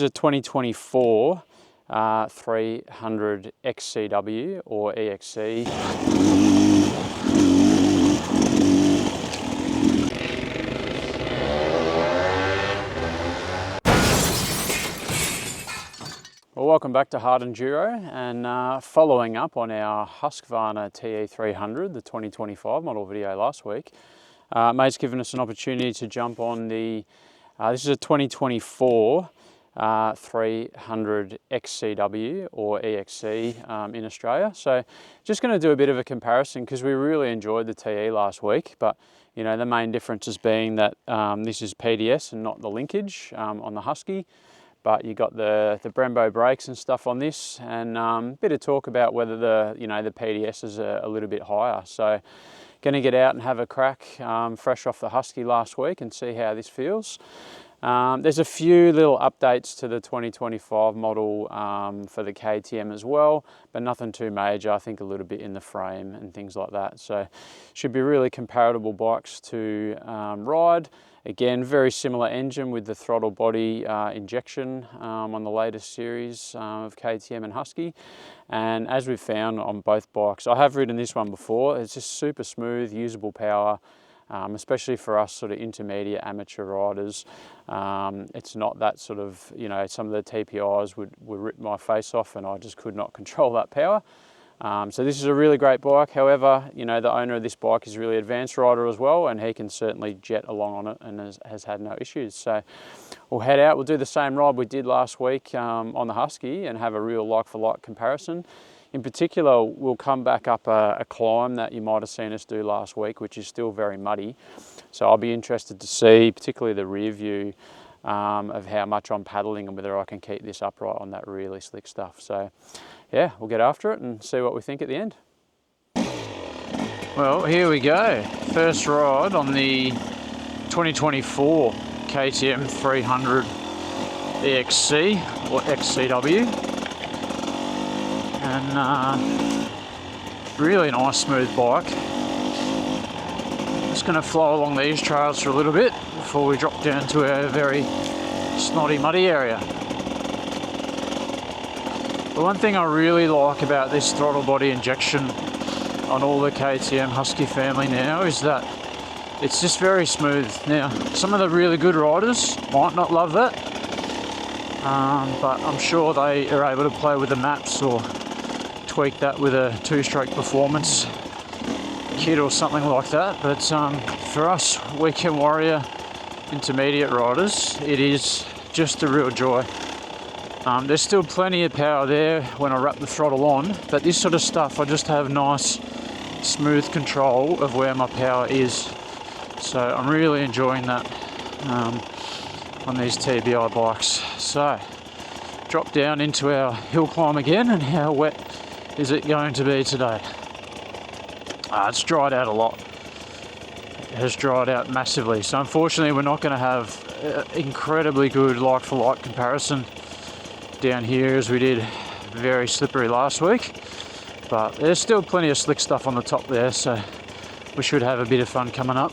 is a 2024 300 XCW or EXC. Well, welcome back to Hard Unduro, and following up on our Husqvarna TE300, the 2025 model video last week, mate's given us an opportunity to jump on the, this is a 2024 300 XCW or EXC in Australia. So just going to do a bit of a comparison because we really enjoyed the TE last week, but you know, the main difference is being that this is PDS and not the linkage on the Husky. But you got the Brembo brakes and stuff on this, and a bit of talk about whether the PDS is a little bit higher. So going to get out and have a crack fresh off the Husky last week and see how this feels. There's a few little updates to the 2025 model for the KTM as well, but nothing too major. I think a little bit in the frame and things like that. So should be really comparable bikes to ride. Again, very similar engine with the Throttle Body Injection on the latest series of KTM and Husky. And as we've found on both bikes, I have ridden this one before, it's just super smooth, usable power, especially for us sort of intermediate amateur riders. It's not that sort of, you know, some of the TPIs would rip my face off and I just could not control that power. So this is a really great bike. However, you know, the owner of this bike is a really advanced rider as well, and he can certainly jet along on it and has had no issues. So we'll head out, we'll do the same ride we did last week on the Husky and have a real like-for-like comparison. In particular, we'll come back up a climb that you might have seen us do last week, which is still very muddy. So I'll be interested to see, particularly the rear view, of how much I'm paddling and whether I can keep this upright on that really slick stuff. So yeah, we'll get after it and see what we think at the end. Well, here we go. First ride on the 2024 KTM 300 EXC or XCW. And really nice smooth bike. Just going to flow along these trails for a little bit before we drop down to a very snotty muddy area. The one thing I really like about this throttle body injection on all the KTM Husky family now is that it's just very smooth. Now, some of the really good riders might not love that, but I'm sure they are able to play with the maps or tweak that with a two-stroke performance kit or something like that. But for us weekend warrior intermediate riders, it is just a real joy. There's still plenty of power there when I wrap the throttle on, but this sort of stuff, I just have nice, smooth control of where my power is. So I'm really enjoying that on these TBI bikes. So, drop down into our hill climb again, and how wet is it going to be today? It's dried out a lot. It has dried out massively. So unfortunately, we're not going to have incredibly good like-for-like comparison down here as we did very slippery last week, but there's still plenty of slick stuff on the top there, so we should have a bit of fun coming up.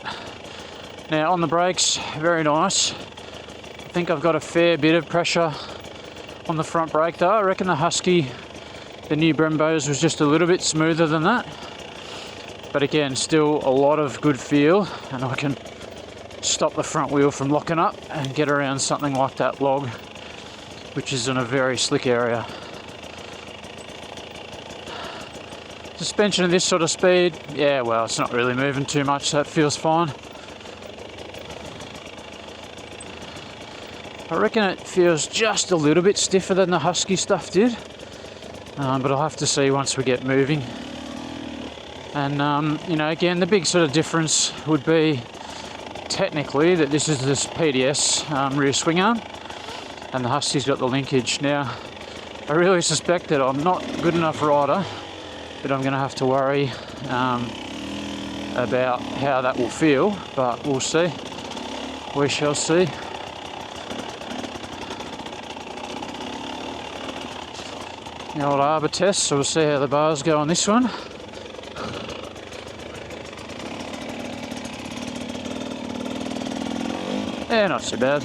Now on the brakes, very nice. I think I've got a fair bit of pressure on the front brake though. I reckon the Husky, the new Brembos, was just a little bit smoother than that, but again, still a lot of good feel, and I can stop the front wheel from locking up and get around something like that log, which is in a very slick area. Suspension at this sort of speed, yeah, well, it's not really moving too much, so that feels fine. I reckon it feels just a little bit stiffer than the Husky stuff did, but I'll have to see once we get moving. And you know, again, the big sort of difference would be technically that this is this PDS rear swing arm, and the Husky's got the linkage. Now, I really suspect that I'm not a good enough rider, but I'm going to have to worry about how that will feel, but we'll see. We shall see. The old arbor test, so we'll see how the bars go on this one. Yeah, not too bad.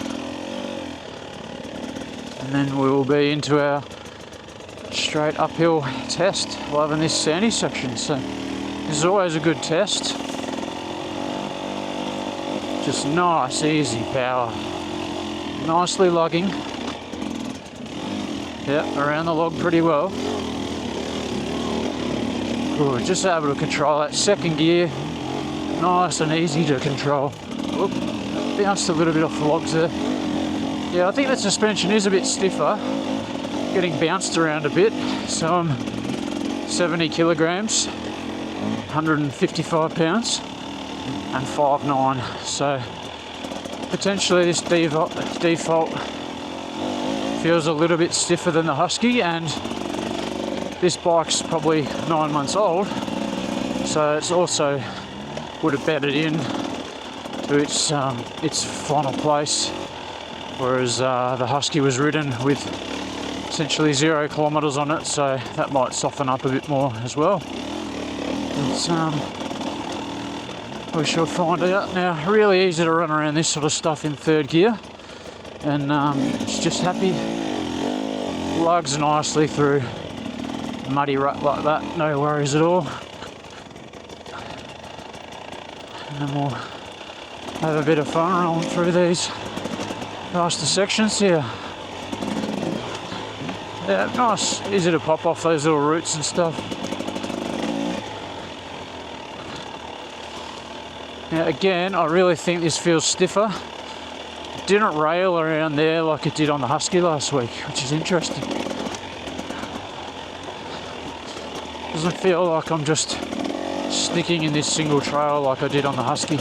and then we will be into our straight uphill test. Loving this sandy section, so this is always a good test. Just nice, easy power. Nicely lugging. Yeah, around the log pretty well. Ooh, just able to control that second gear. Nice and easy to control. Oop, bounced a little bit off the logs there. Yeah, I think the suspension is a bit stiffer. Getting bounced around a bit. So I'm 70 kilograms, 155 pounds, and 5'9". So potentially this default feels a little bit stiffer than the Husky, and this bike's probably 9 months old, so it's also would have bedded in to its final place, whereas the Husky was ridden with essentially 0 kilometres on it, so that might soften up a bit more as well. It's, we shall find out. Now, really easy to run around this sort of stuff in third gear, and it's just happy, lugs nicely through muddy rut like that, no worries at all. And then we'll have a bit of fun rolling through these faster sections here. Yeah, nice, easy to pop off those little roots and stuff. Now again, I really think this feels stiffer. It didn't rail around there like it did on the Husky last week, which is interesting. Doesn't feel like I'm just sticking in this single trail like I did on the Husky.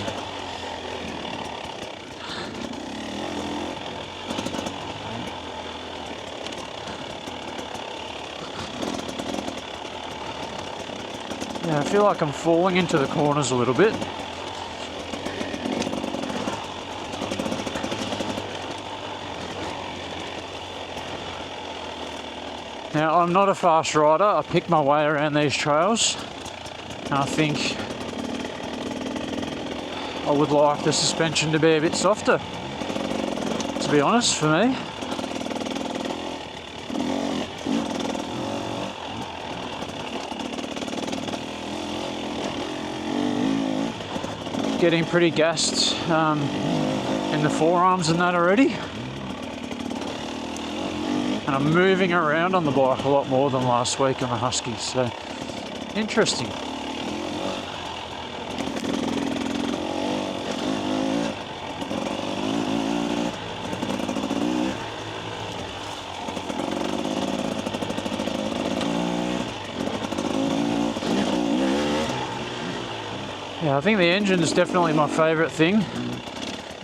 Yeah, I feel like I'm falling into the corners a little bit. Now, I'm not a fast rider. I pick my way around these trails, and I think I would like the suspension to be a bit softer, to be honest, for me. Getting pretty gassed in the forearms and that already. And I'm moving around on the bike a lot more than last week on the Husky, so interesting. Yeah, I think the engine is definitely my favourite thing.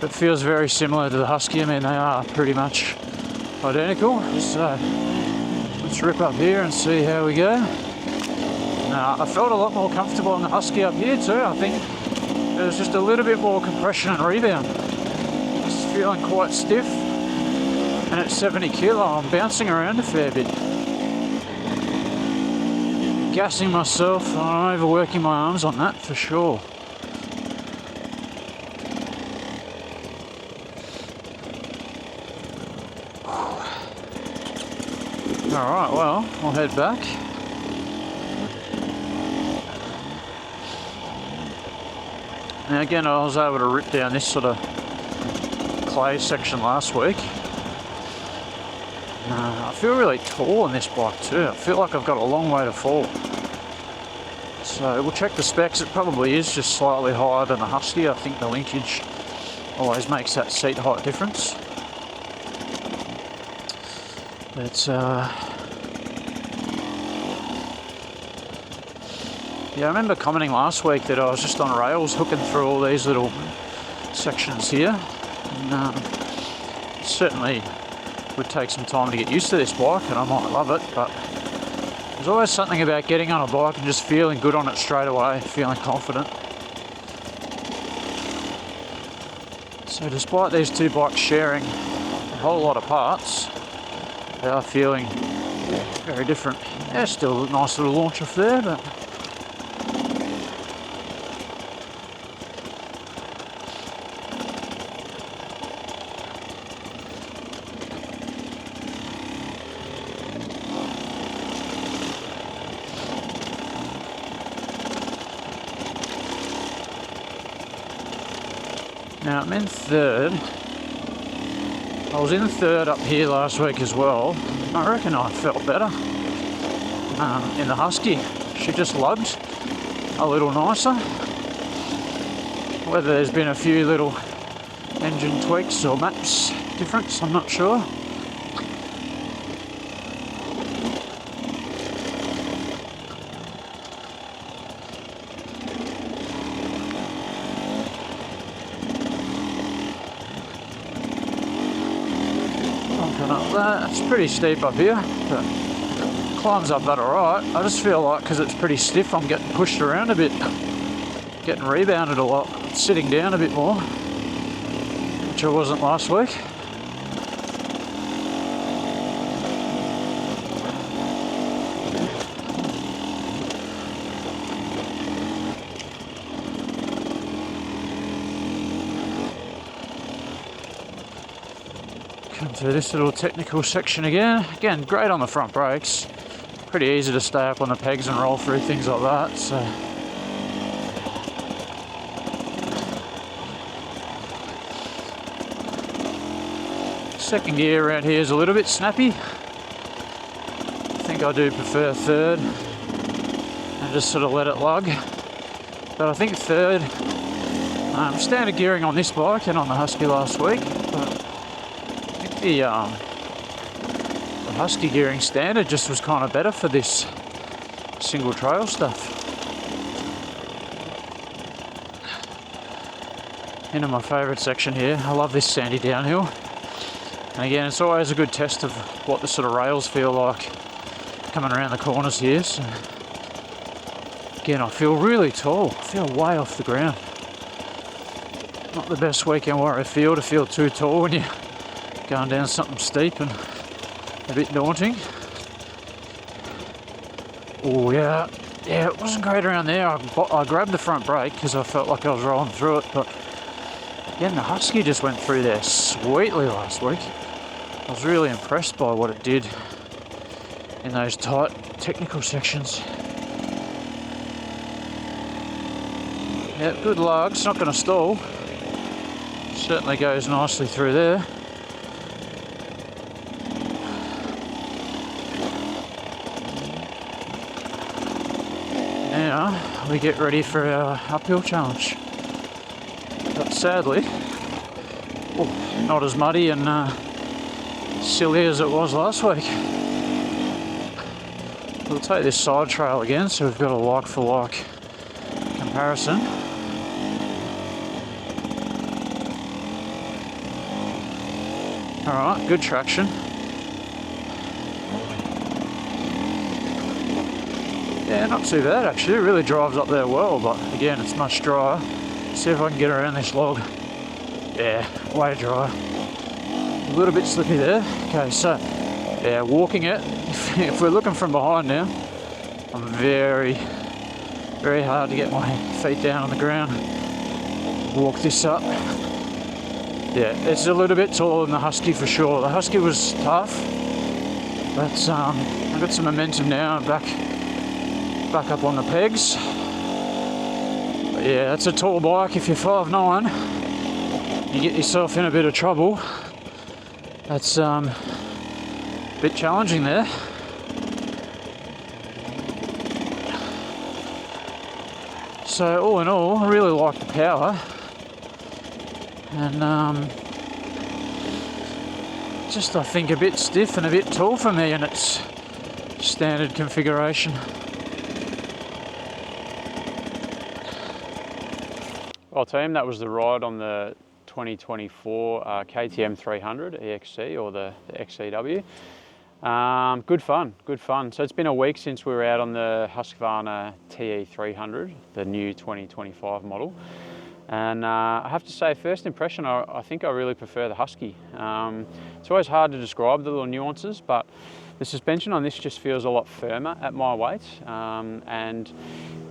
It feels very similar to the Husky. I mean, they are pretty much identical. So let's rip up here and see how we go. I felt a lot more comfortable on the Husky up here too. I think there's just a little bit more compression and rebound. Just feeling quite stiff, and at 70 kilo I'm bouncing around a fair bit. Gassing myself, I'm overworking my arms on that for sure. Alright, well, I'll head back. Now again, I was able to rip down this sort of clay section last week. I feel really tall on this bike too. I feel like I've got a long way to fall. So we'll check the specs. It probably is just slightly higher than the Husky. I think the linkage always makes that seat height difference. But yeah, I remember commenting last week that I was just on rails hooking through all these little sections here. And it certainly would take some time to get used to this bike, and I might love it, but there's always something about getting on a bike and just feeling good on it straight away, feeling confident. So despite these two bikes sharing a whole lot of parts, they are feeling very different. Yeah, still a nice little launch off there, but Now I'm in third. I was in third up here last week as well. I reckon I felt better in the Husky. She just lugged a little nicer. Whether there's been a few little engine tweaks or maps difference, I'm not sure. Up that. It's pretty steep up here, but climbs up that alright. I just feel like because it's pretty stiff, I'm getting pushed around a bit, getting rebounded a lot, sitting down a bit more, which I wasn't last week. Come through this little technical section again. Again, great on the front brakes. Pretty easy to stay up on the pegs and roll through things like that. So second gear around here is a little bit snappy. I think I do prefer third and just sort of let it lug. But I think third, standard gearing on this bike and on the Husky last week. But the Husky gearing standard just was kind of better for this single trail stuff. Into my favourite section here. I love this sandy downhill. And again, it's always a good test of what the sort of rails feel like coming around the corners here. So again, I feel really tall. I feel way off the ground. Not the best weekend warrior feel to feel too tall when you're going down something steep and a bit daunting. Oh yeah, it wasn't great around there. I grabbed the front brake because I felt like I was rolling through it, but again, the Husky just went through there sweetly last week. I was really impressed by what it did in those tight technical sections. Yeah, good lug, it's not going to stall. Certainly goes nicely through there. Now we get ready for our uphill challenge. But sadly, not as muddy and silly as it was last week. We'll take this side trail again, so we've got a like for like comparison. Alright, good traction. Yeah, not too bad actually. It really drives up there well, but again, it's much drier. See if I can get around this log. Yeah, way dry. A little bit slippy there. Okay, so yeah, walking it. If we're looking from behind now, I'm very hard to get my feet down on the ground. Walk this up. Yeah, it's a little bit taller than the Husky for sure. The Husky was tough, but I've got some momentum now. I'm back up on the pegs. But yeah, that's a tall bike. If you're 5'9", you get yourself in a bit of trouble. That's a bit challenging there. So all in all, I really like the power. And just I think a bit stiff and a bit tall for me in its standard configuration. Well team, that was the ride on the 2024 KTM 300 EXC or the XCW. Good fun. So it's been a week since we were out on the Husqvarna TE300, the new 2025 model. And I have to say, first impression, I think I really prefer the Husky. It's always hard to describe the little nuances, but the suspension on this just feels a lot firmer at my weight, and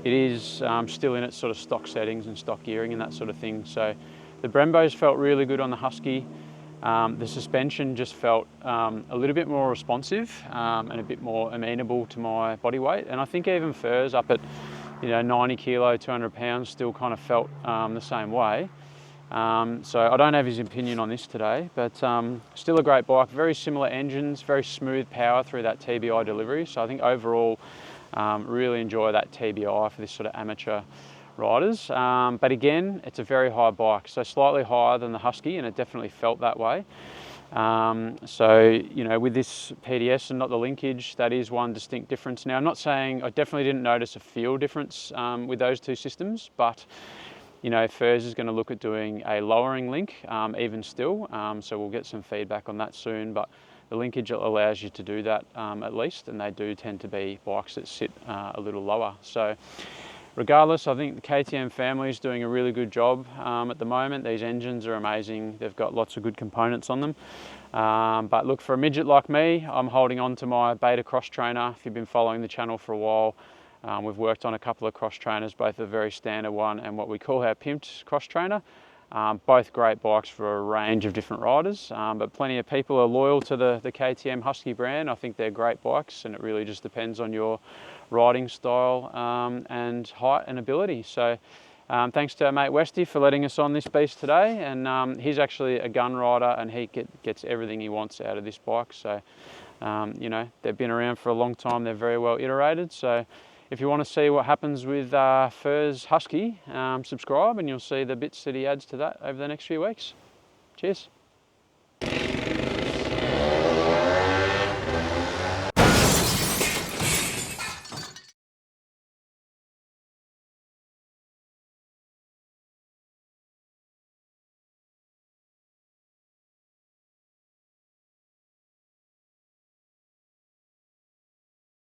it is still in its sort of stock settings and stock gearing and that sort of thing. So the Brembos felt really good on the Husky. The suspension just felt a little bit more responsive and a bit more amenable to my body weight. And I think even furs up at 90 kilo, 200 pounds still kind of felt the same way. So I don't have his opinion on this today, but still a great bike. Very similar engines, very smooth power through that TBI delivery. So I think overall, really enjoy that TBI for this sort of amateur riders. But again, it's a very high bike, so slightly higher than the Husky, and it definitely felt that way. So, you know, with this PDS and not the linkage, that is one distinct difference. Now, I'm not saying, I definitely didn't notice a feel difference with those two systems, but you know, Furs is going to look at doing a lowering link even still, so we'll get some feedback on that soon, but the linkage allows you to do that at least, and they do tend to be bikes that sit a little lower. So regardless, I think the KTM family is doing a really good job at the moment. These engines are amazing. They've got lots of good components on them. But look, for a midget like me, I'm holding on to my Beta cross trainer. If you've been following the channel for a while, we've worked on a couple of cross trainers, both a very standard one and what we call our pimped cross trainer. Both great bikes for a range of different riders, but plenty of people are loyal to the KTM Husky brand. I think they're great bikes, and it really just depends on your riding style and height and ability. So thanks to our mate Westy for letting us on this beast today, and he's actually a gun rider, and he gets everything he wants out of this bike. So you know, they've been around for a long time, they're very well iterated. So if you want to see what happens with Furs Husky, subscribe and you'll see the bits that he adds to that over the next few weeks. Cheers.